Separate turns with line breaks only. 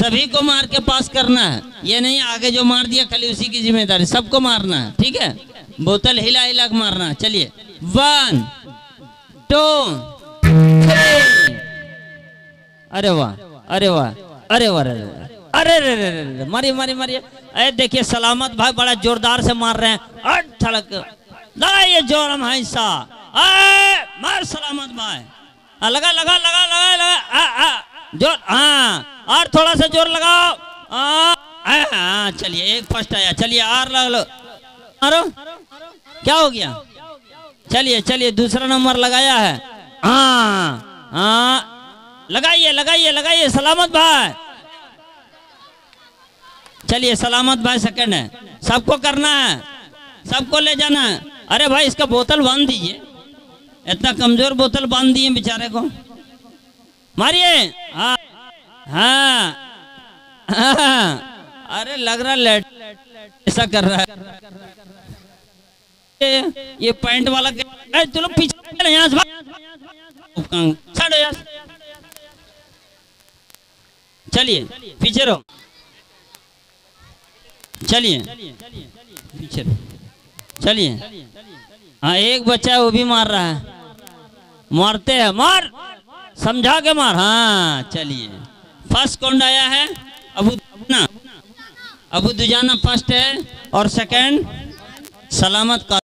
सभी को मार के पास करना है, ये नहीं आगे जो मार दिया खाली उसी की जिम्मेदारी, सबको मारना है, ठीक है। बोतल हिला हिला के मारना है। चलिए 1 2 3। अरे वाह, अरे वाह, अरे वाह, अरे अरे मारिए मारिए मारिए। अरे देखिए सलामत भाई बड़ा जोरदार से मार रहे हैं। ठड़क लगाइए जोरम है सा, मार सलामत भाई। लगा लगा लगा लगा लगा जोर, हाँ और थोड़ा सा जोर लगाओ। हाँ चलिए एक फर्स्ट आया। चलिए और लगा लो। मारो, क्या हो गया? चलिए चलिए दूसरा नंबर लगाया है। हाँ हाँ लगाइए लगाइए लगाइए सलामत भाई। चलिए सलामत भाई सेकंड है, सबको करना है, सबको ले जाना है। अरे भाई इसका बोतल बांध दीजिए, इतना कमजोर बोतल बांध दिए बेचारे को। मारिए। हाँ हाँ हाँ। अरे लग रहा लेट ऐसा कर रहा है ये पैंट वाला। चलो पीछे यहाँ से चलिए पीछे रहो। चलिए पीछे चलिए। हाँ एक बच्चा है वो भी मार रहा है, मारते हैं, मार समझा के मार। हाँ चलिए फर्स्ट कौन आया है? अबू दुजाना फर्स्ट है और सेकंड सलामत का।